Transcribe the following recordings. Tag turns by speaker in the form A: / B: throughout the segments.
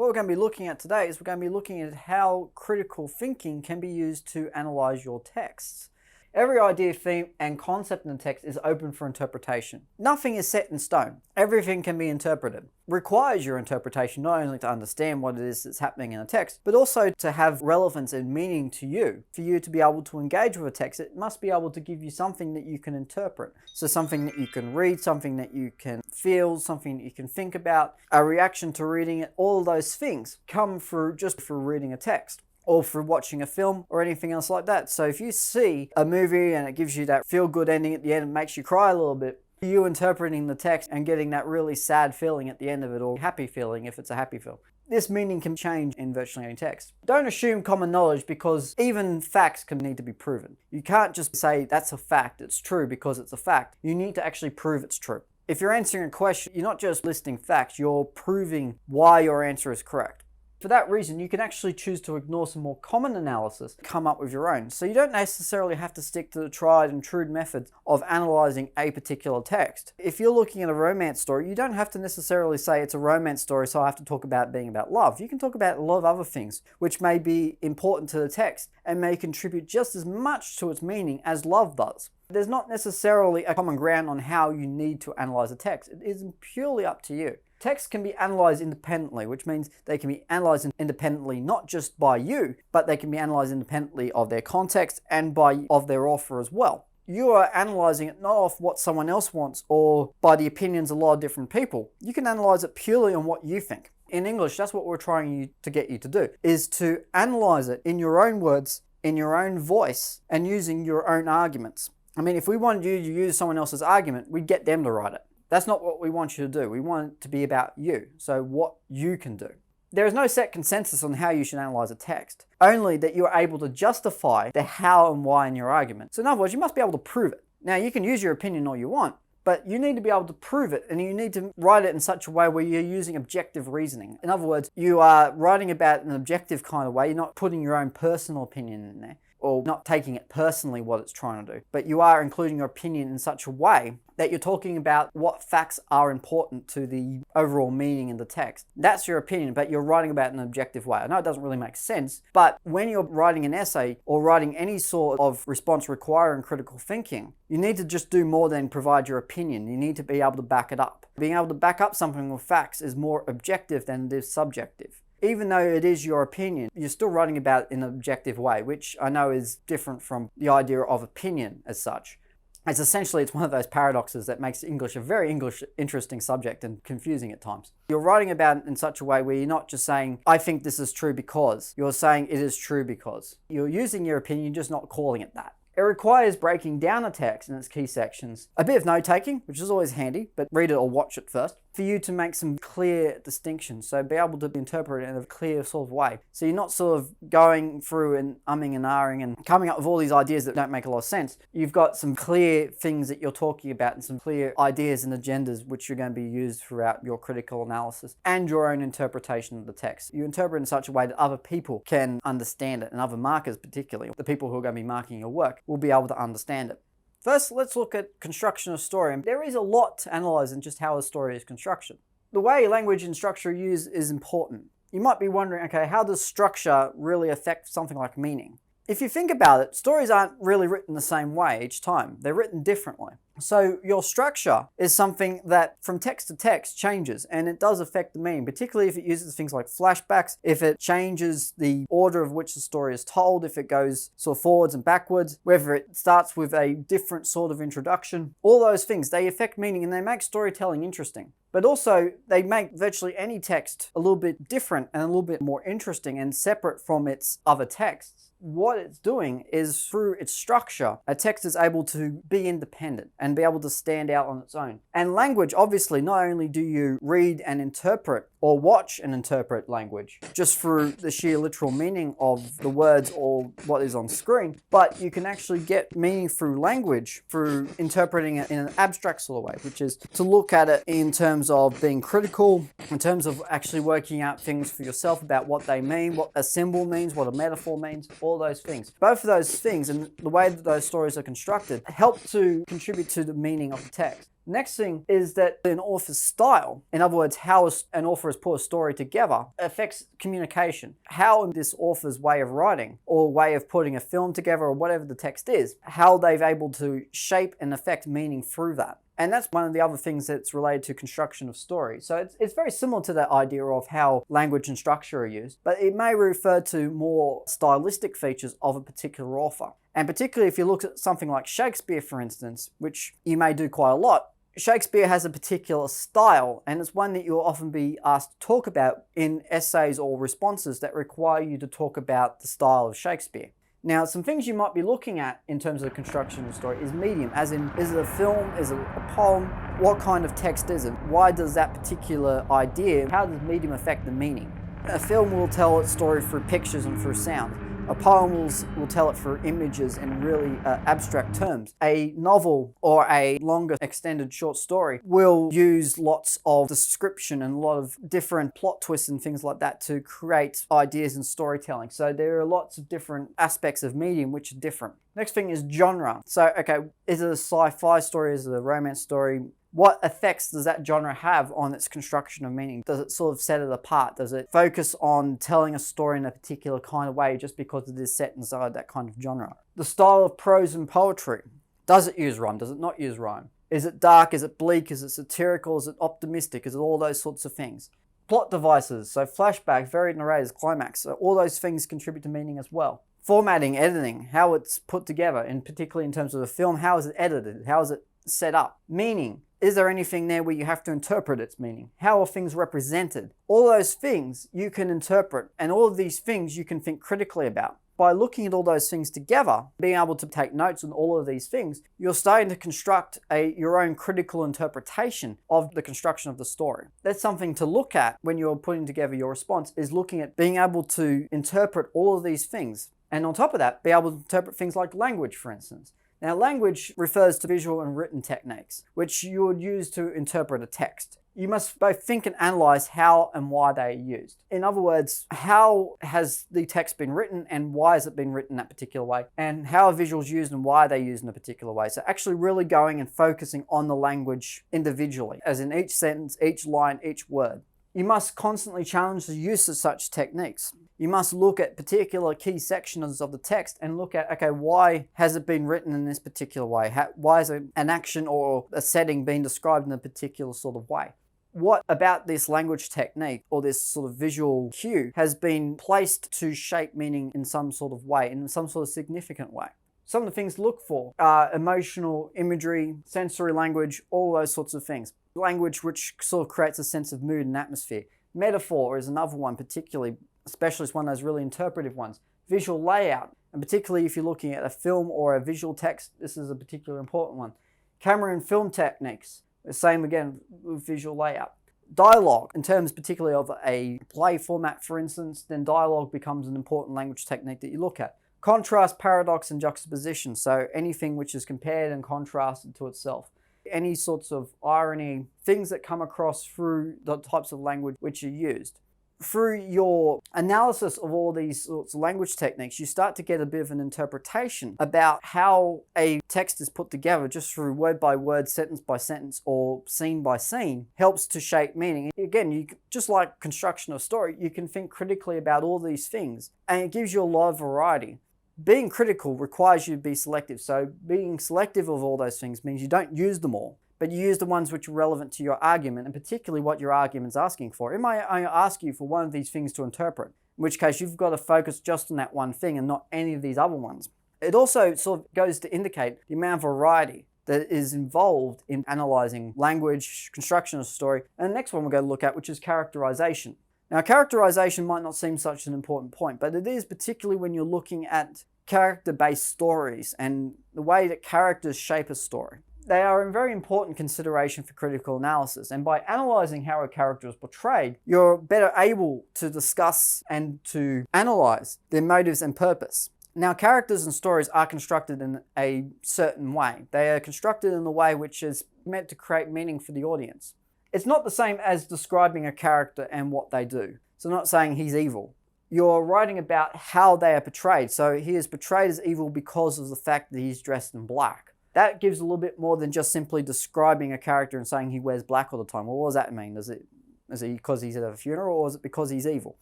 A: What we're going to be looking at today is we're going to be looking at how critical thinking can be used to analyze your texts. Every idea, theme, and concept in the text is open for interpretation. Nothing is set in stone. Everything can be interpreted. Requires your interpretation not only to understand what it is that's happening in a text, but also to have relevance and meaning to you. For you to be able to engage with a text, it must be able to give you something that you can interpret. So something that you can read, something that you can feel, something that you can think about, a reaction to reading it. All those things come through just through reading a text, or for watching a film or anything else like that. So if you see a movie and it gives you that feel-good ending at the end and makes you cry a little bit, you interpreting the text and getting that really sad feeling at the end of it, or happy feeling if it's a happy film. This meaning can change in virtually any text. Don't assume common knowledge, because even facts can need to be proven. You can't just say that's a fact, it's true because it's a fact. You need to actually prove it's true. If you're answering a question, you're not just listing facts, you're proving why your answer is correct. For that reason, you can actually choose to ignore some more common analysis, come up with your own. So you don't necessarily have to stick to the tried and true methods of analyzing a particular text. If you're looking at a romance story, you don't have to necessarily say it's a romance story, so I have to talk about it being about love. You can talk about a lot of other things which may be important to the text and may contribute just as much to its meaning as love does. There's not necessarily a common ground on how you need to analyze a text. It is purely up to you. Texts can be analyzed independently, which means they can be analyzed independently not just by you, but they can be analyzed independently of their context and of their author as well. You are analyzing it not off what someone else wants or by the opinions of a lot of different people. You can analyze it purely on what you think. In English, that's what we're trying to get you to do, is to analyze it in your own words, in your own voice, and using your own arguments. I mean, if we wanted you to use someone else's argument, we'd get them to write it. That's not what we want you to do. We want it to be about you, so what you can do. There is no set consensus on how you should analyze a text, only that you're able to justify the how and why in your argument. So in other words, you must be able to prove it. Now, you can use your opinion all you want, but you need to be able to prove it, and you need to write it in such a way where you're using objective reasoning. In other words, you are writing about an objective kind of way. You're not putting your own personal opinion in there, or not taking it personally what it's trying to do, but you are including your opinion in such a way that you're talking about what facts are important to the overall meaning in the text. That's your opinion, but you're writing about it in an objective way. I know it doesn't really make sense, but when you're writing an essay or writing any sort of response requiring critical thinking, you need to just do more than provide your opinion. You need to be able to back it up. Being able to back up something with facts is more objective than it is subjective. Even though it is your opinion, you're still writing about it in an objective way, which I know is different from the idea of opinion as such. It's one of those paradoxes that makes English a very interesting subject and confusing at times. You're writing about it in such a way where you're not just saying, I think this is true because. You're saying it is true because. You're using your opinion, just not calling it that. It requires breaking down a text in its key sections, a bit of note-taking, which is always handy, but read it or watch it first, for you to make some clear distinctions, so be able to interpret it in a clear sort of way. So you're not sort of going through and umming and ahhing and coming up with all these ideas that don't make a lot of sense. You've got some clear things that you're talking about and some clear ideas and agendas which are going to be used throughout your critical analysis and your own interpretation of the text. You interpret in such a way that other people can understand it, and other markers particularly, the people who are going to be marking your work, will be able to understand it. First, let's look at construction of story. There is a lot to analyze in just how a story is constructed. The way language and structure are used is important. You might be wondering, okay, how does structure really affect something like meaning? If you think about it, stories aren't really written the same way each time. They're written differently. So your structure is something that from text to text changes, and it does affect the meaning, particularly if it uses things like flashbacks, if it changes the order of which the story is told, if it goes sort of forwards and backwards, whether it starts with a different sort of introduction. All those things, they affect meaning and they make storytelling interesting. But also, they make virtually any text a little bit different and a little bit more interesting and separate from its other texts. What it's doing is, through its structure, a text is able to be independent and be able to stand out on its own. And language, obviously, not only do you read and interpret or watch and interpret language just through the sheer literal meaning of the words or what is on screen, but you can actually get meaning through language through interpreting it in an abstract sort of way, which is to look at it in terms of being critical, in terms of actually working out things for yourself about what they mean, what a symbol means, what a metaphor means, all those things. Both of those things and the way that those stories are constructed help to contribute to the meaning of the text. Next thing is that an author's style, in other words, how an author has put a story together, affects communication. How this author's way of writing or way of putting a film together or whatever the text is, how they've able to shape and affect meaning through that. And that's one of the other things that's related to construction of story. So it's very similar to that idea of how language and structure are used, but it may refer to more stylistic features of a particular author. And particularly if you look at something like Shakespeare, for instance, which you may do quite a lot, Shakespeare has a particular style, and it's one that you'll often be asked to talk about in essays or responses that require you to talk about the style of Shakespeare. Now, some things you might be looking at in terms of the construction of the story is medium, as in, is it a film, is it a poem, what kind of text is it, why does that particular idea, how does medium affect the meaning? A film will tell its story through pictures and through sound. A poem will tell it through images and really abstract terms. A novel or a longer extended short story will use lots of description and a lot of different plot twists and things like that to create ideas and storytelling. So there are lots of different aspects of medium which are different. Next thing is genre. So, okay, is it a sci-fi story? Is it a romance story? What effects does that genre have on its construction of meaning? Does it sort of set it apart? Does it focus on telling a story in a particular kind of way just because it is set inside that kind of genre? The style of prose and poetry. Does it use rhyme? Does it not use rhyme? Is it dark? Is it bleak? Is it satirical? Is it optimistic? Is it all those sorts of things? Plot devices, so flashback, varied narrators, climax, so all those things contribute to meaning as well. Formatting, editing, how it's put together, and particularly in terms of the film, how is it edited? How is it set up? Meaning. Is there anything there where you have to interpret its meaning? How are things represented? All those things you can interpret, and all of these things you can think critically about. By looking at all those things together, being able to take notes on all of these things, you're starting to construct your own critical interpretation of the construction of the story. That's something to look at when you're putting together your response, is looking at being able to interpret all of these things. And on top of that, be able to interpret things like language, for instance. Now, language refers to visual and written techniques, which you would use to interpret a text. You must both think and analyze how and why they are used. In other words, how has the text been written and why has it been written that particular way? And how are visuals used and why are they used in a particular way? So actually really going and focusing on the language individually, as in each sentence, each line, each word. You must constantly challenge the use of such techniques. You must look at particular key sections of the text and look at, okay, why has it been written in this particular way? Why is an action or a setting being described in a particular sort of way? What about this language technique or this sort of visual cue has been placed to shape meaning in some sort of way, in some sort of significant way? Some of the things to look for are emotional imagery, sensory language, all those sorts of things. Language which sort of creates a sense of mood and atmosphere. Metaphor is another one, particularly, especially as one of those really interpretive ones. Visual layout, and particularly if you're looking at a film or a visual text, this is a particularly important one. Camera and film techniques, the same again with visual layout. Dialogue, in terms particularly of a play format, for instance, then dialogue becomes an important language technique that you look at. Contrast, paradox, and juxtaposition, so anything which is compared and contrasted to itself. Any sorts of irony, things that come across through the types of language which are used. Through your analysis of all these sorts of language techniques, you start to get a bit of an interpretation about how a text is put together just through word by word, sentence by sentence, or scene by scene, helps to shape meaning. Again, just like construction of story, you can think critically about all these things, and it gives you a lot of variety. Being critical requires you to be selective. So being selective of all those things means you don't use them all, but you use the ones which are relevant to your argument, and particularly what your argument's asking for. It might only ask you for one of these things to interpret, in which case you've got to focus just on that one thing and not any of these other ones. It also sort of goes to indicate the amount of variety that is involved in analysing language, construction of story. And the next one we're going to look at, which is characterisation. Now, characterisation might not seem such an important point, but it is, particularly when you're looking at character-based stories and the way that characters shape a story. They are a very important consideration for critical analysis, and by analysing how a character is portrayed, you're better able to discuss and to analyse their motives and purpose. Now, characters and stories are constructed in a certain way. They are constructed in a way which is meant to create meaning for the audience. It's not the same as describing a character and what they do. So I'm not saying he's evil. You're writing about how they are portrayed. So he is portrayed as evil because of the fact that he's dressed in black. That gives a little bit more than just simply describing a character and saying he wears black all the time. Well, what does that mean? Is it because he's at a funeral, or is it because he's evil?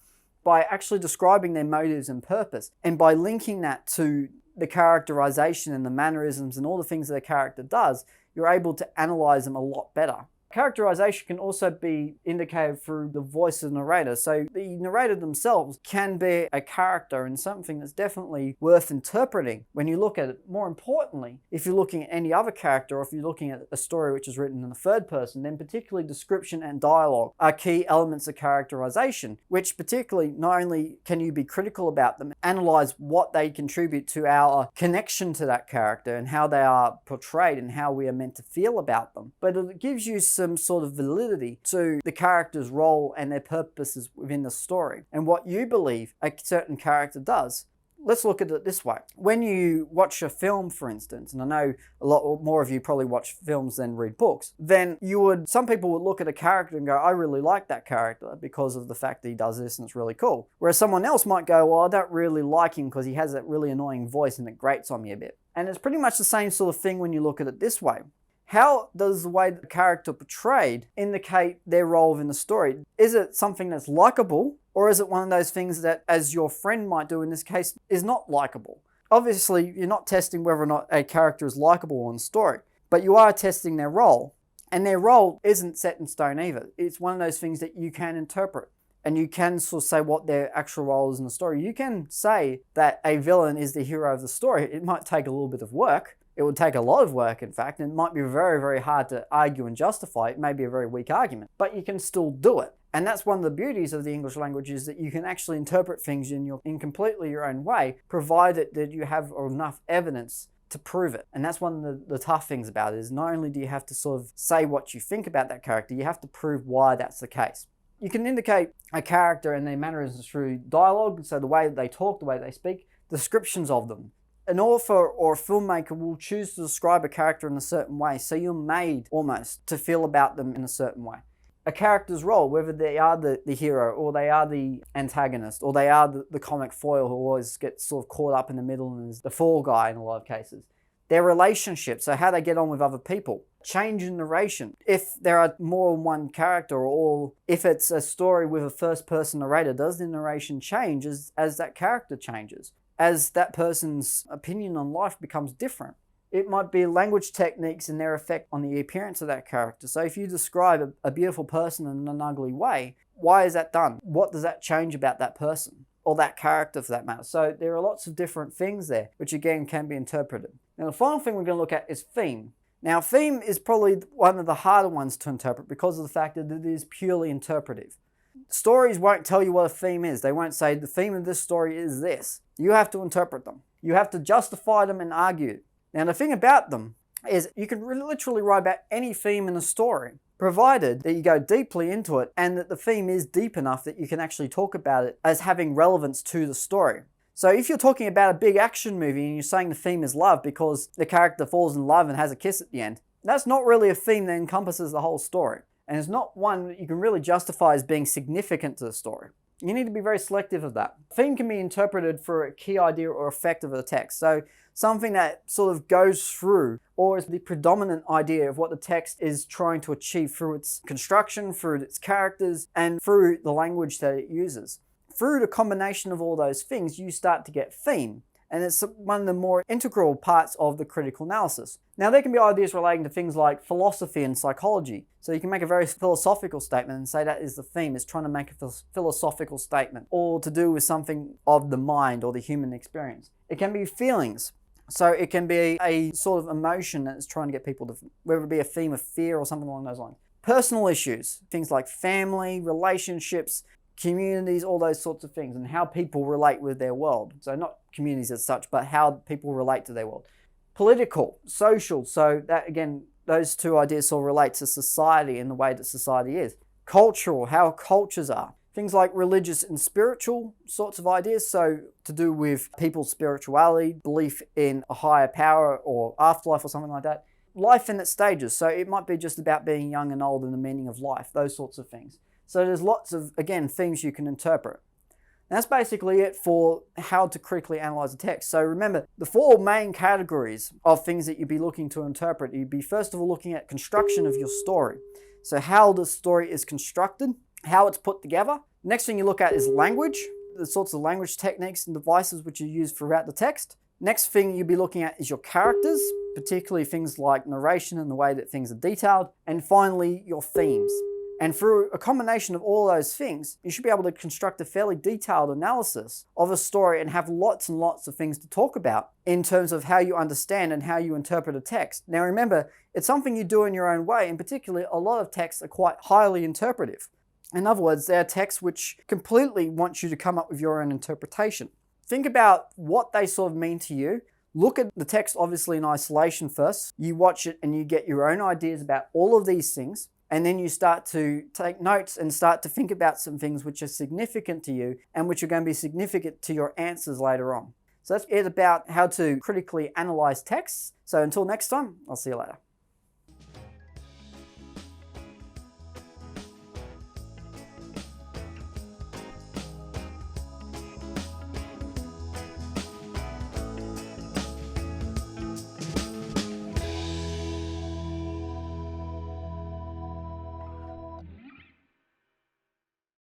A: By actually describing their motives and purpose, and by linking that to the characterization and the mannerisms and all the things that a character does, you're able to analyze them a lot better. Characterization can also be indicated through the voice of the narrator. So the narrator themselves can be a character and something that's definitely worth interpreting when you look at it. More importantly, if you're looking at any other character, or if you're looking at a story which is written in the third person, then particularly description and dialogue are key elements of characterization, which particularly not only can you be critical about them, analyze what they contribute to our connection to that character and how they are portrayed and how we are meant to feel about them, but it gives you some sort of validity to the character's role and their purposes within the story and what you believe a certain character does. Let's look at it this way. When you watch a film, for instance, and I know a lot more of you probably watch films than read books, then some people would look at a character and go, I really like that character because of the fact that he does this and it's really cool. Whereas someone else might go, well, I don't really like him because he has that really annoying voice and it grates on me a bit. And it's pretty much the same sort of thing when you look at it this way. How does the way the character portrayed indicate their role within the story? Is it something that's likable, or is it one of those things that, as your friend might do in this case, is not likable? Obviously, you're not testing whether or not a character is likable in the story, but you are testing their role. And their role isn't set in stone either. It's one of those things that you can interpret. And you can sort of say what their actual role is in the story. You can say that a villain is the hero of the story. It might take a little bit of work. It would take a lot of work, in fact, and it might be very, very hard to argue and justify. It may be a very weak argument, but you can still do it. And that's one of the beauties of the English language, is that you can actually interpret things in completely your own way, provided that you have enough evidence to prove it. And that's one of the tough things about it, is not only do you have to sort of say what you think about that character, you have to prove why that's the case. You can indicate a character and their mannerisms through dialogue, so the way that they talk, the way they speak, descriptions of them. An author or a filmmaker will choose to describe a character in a certain way, so you're made almost to feel about them in a certain way. A character's role, whether they are the hero, or they are the antagonist, or they are the comic foil who always gets sort of caught up in the middle and is the fall guy in a lot of cases. Their relationships, so how they get on with other people. Change in narration. If there are more than one character, or if it's a story with a first-person narrator, does the narration change as that character changes? As that person's opinion on life becomes different. It might be language techniques and their effect on the appearance of that character. So if you describe a beautiful person in an ugly way, why is that done? What does that change about that person? Or that character for that matter? So there are lots of different things there, which again can be interpreted. Now the final thing we're going to look at is theme. Now theme is probably one of the harder ones to interpret because of the fact that it is purely interpretive. Stories won't tell you what a theme is. They won't say the theme of this story is this. You have to interpret them. You have to justify them and argue. Now the thing about them is you can literally write about any theme in a story, provided that you go deeply into it and that the theme is deep enough that you can actually talk about it as having relevance to the story. So if you're talking about a big action movie and you're saying the theme is love because the character falls in love and has a kiss at the end, that's not really a theme that encompasses the whole story. And it's not one that you can really justify as being significant to the story. You need to be very selective of that. Theme can be interpreted for a key idea or effect of the text. So something that sort of goes through, or is the predominant idea of what the text is trying to achieve through its construction, through its characters, and through the language that it uses. Through the combination of all those things, you start to get theme. And it's one of the more integral parts of the critical analysis. Now, there can be ideas relating to things like philosophy and psychology. So you can make a very philosophical statement and say that is the theme, is trying to make a philosophical statement, or to do with something of the mind or the human experience. It can be feelings. So it can be a sort of emotion that is trying to get people to, whether it be a theme of fear or something along those lines. Personal issues, things like family, relationships, communities, all those sorts of things, and how people relate with their world. So not communities as such, but how people relate to their world. Political, social, so that again, those two ideas all relate to society and the way that society is. Cultural, how cultures are. Things like religious and spiritual sorts of ideas, so to do with people's spirituality, belief in a higher power or afterlife or something like that. Life in its stages, so it might be just about being young and old and the meaning of life, those sorts of things. So there's lots of, again, themes you can interpret. And that's basically it for how to critically analyze a text. So remember, the four main categories of things that you'd be looking to interpret. You'd be first of all looking at construction of your story. So how the story is constructed, how it's put together. Next thing you look at is language, the sorts of language techniques and devices which are used throughout the text. Next thing you'll be looking at is your characters, particularly things like narration and the way that things are detailed. And finally, your themes. And through a combination of all those things, you should be able to construct a fairly detailed analysis of a story and have lots and lots of things to talk about in terms of how you understand and how you interpret a text. Now remember, it's something you do in your own way, and particularly a lot of texts are quite highly interpretive. In other words, they're texts which completely want you to come up with your own interpretation. Think about what they sort of mean to you. Look at the text obviously in isolation first. You watch it and you get your own ideas about all of these things. And then you start to take notes and start to think about some things which are significant to you and which are going to be significant to your answers later on. So that's it about how to critically analyze texts. So until next time, I'll see you later.